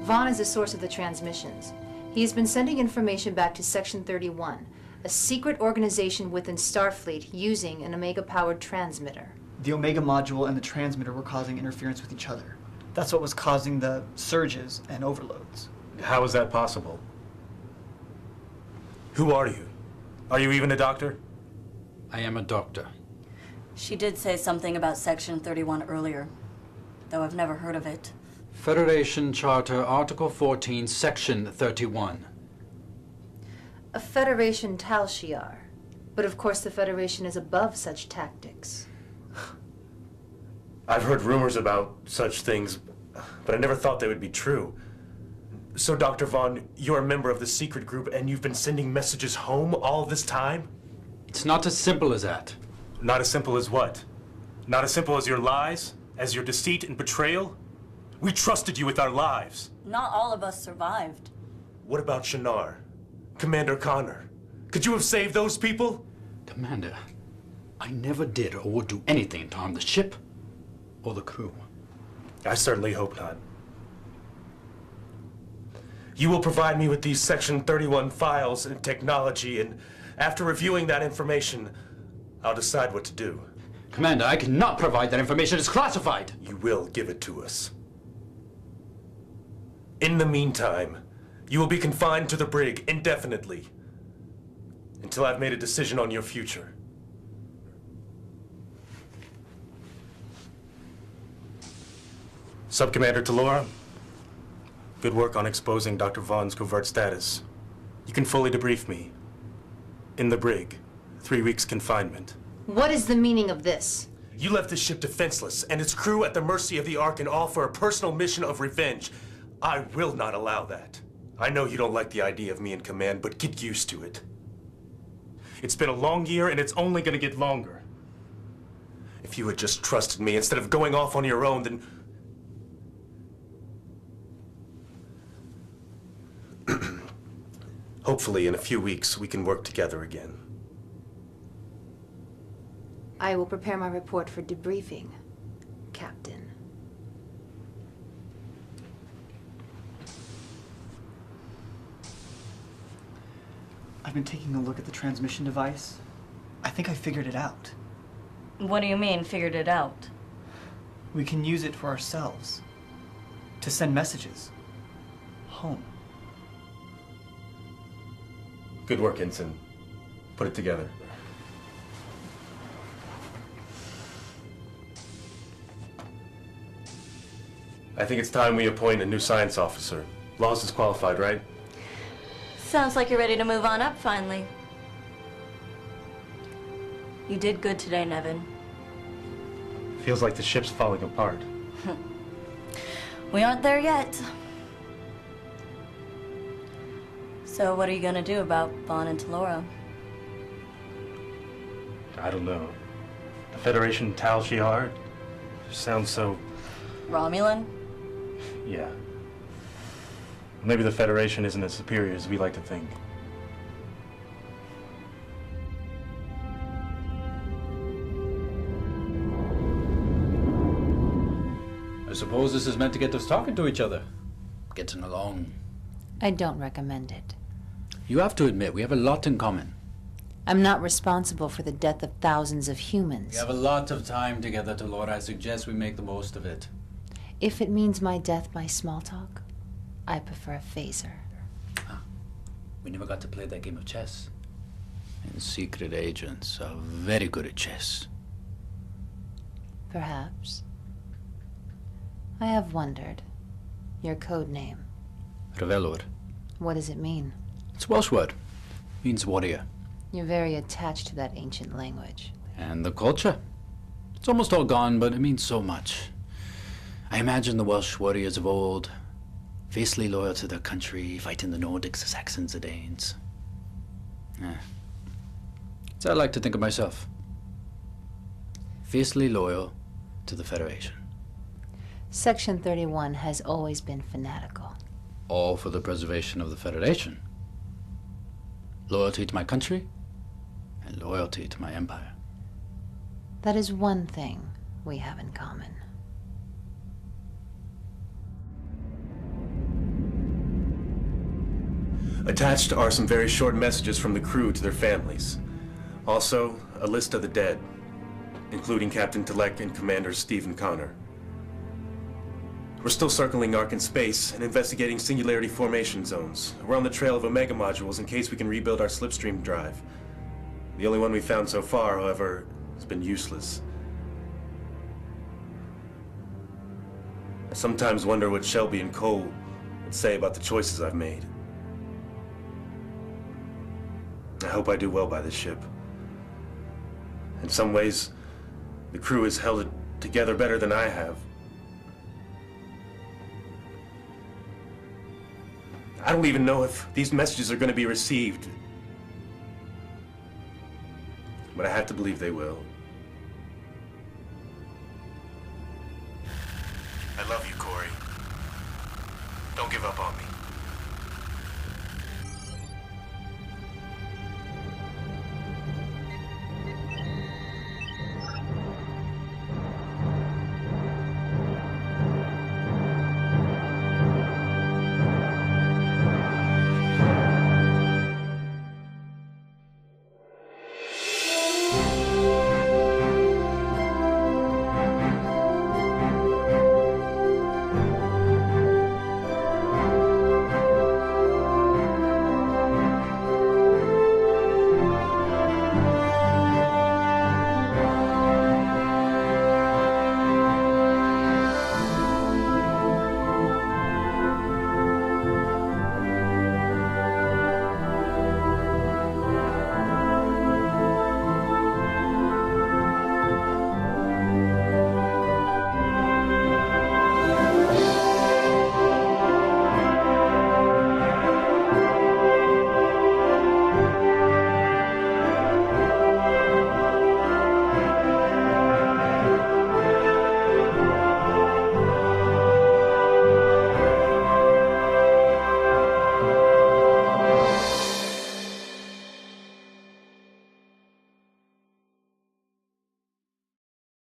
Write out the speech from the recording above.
Vaughn is the source of the transmissions. He has been sending information back to Section 31, a secret organization within Starfleet using an Omega-powered transmitter. The Omega module and the transmitter were causing interference with each other. That's what was causing the surges and overloads. How is that possible? Who are you? Are you even a doctor? I am a doctor. She did say something about Section 31 earlier, though I've never heard of it. Federation Charter, Article 14, Section 31. A Federation Tal Shiar. But of course the Federation is above such tactics. I've heard rumors about such things, but I never thought they would be true. So, Dr. Vaughn, you're a member of the secret group and you've been sending messages home all this time? It's not as simple as that. Not as simple as what? Not as simple as your lies? As your deceit and betrayal? We trusted you with our lives. Not all of us survived. What about Shinar? Commander Connor? Could you have saved those people? Commander, I never did or would do anything to harm the ship or the crew. I certainly hope not. You will provide me with these Section 31 files and technology, and after reviewing that information, I'll decide what to do. Commander, I cannot provide that information. It's classified. You will give it to us. In the meantime, you will be confined to the brig indefinitely until I've made a decision on your future. Subcommander Talora, good work on exposing Dr. Vaughn's covert status. You can fully debrief me. In the brig, 3 weeks confinement. What is the meaning of this? You left this ship defenseless and its crew at the mercy of the Ark, and all for a personal mission of revenge. I will not allow that. I know you don't like the idea of me in command, but get used to it. It's been a long year and it's only gonna get longer. If you had just trusted me instead of going off on your own, then... Hopefully in a few weeks we can work together again. I will prepare my report for debriefing, Captain. I've been taking a look at the transmission device. I think I figured it out. What do you mean, figured it out? We can use it for ourselves. To send messages. Home. Good work, Ensign. Put it together. I think it's time we appoint a new science officer. Laws is qualified, right? Sounds like you're ready to move on up, finally. You did good today, Nevin. Feels like the ship's falling apart. We aren't there yet. So what are you gonna do about Vaughn and Talora? I don't know. The Federation Tal Shiar sounds so... Romulan? yeah. Maybe the Federation isn't as superior as we like to think. I suppose this is meant to get us talking to each other. Getting along. I don't recommend it. You have to admit, we have a lot in common. I'm not responsible for the death of thousands of humans. We have a lot of time together, Talora. I suggest we make the most of it. If it means my death by small talk, I prefer a phaser. Ah, we never got to play that game of chess. And secret agents are very good at chess. Perhaps. I have wondered. Your code name. Revelor. What does it mean? It's a Welsh word. Means warrior. You're very attached to that ancient language. And the culture. It's almost all gone, but it means so much. I imagine the Welsh warriors of old, fiercely loyal to their country, fighting the Nordics, the Saxons, the Danes. That's how I like to think of myself. Fiercely loyal to the Federation. Section 31 has always been fanatical. All for the preservation of the Federation. Loyalty to my country, and loyalty to my empire. That is one thing we have in common. Attached are some very short messages from the crew to their families. Also, a list of the dead, including Captain Telek and Commander Stephen Connor. We're still circling Ark in space and investigating singularity formation zones. We're on the trail of Omega modules in case we can rebuild our slipstream drive. The only one we found so far, however, has been useless. I sometimes wonder what Shelby and Cole would say about the choices I've made. I hope I do well by this ship. In some ways, the crew has held it together better than I have. I don't even know if these messages are going to be received. But I have to believe they will. I love you, Corey. Don't give up on me.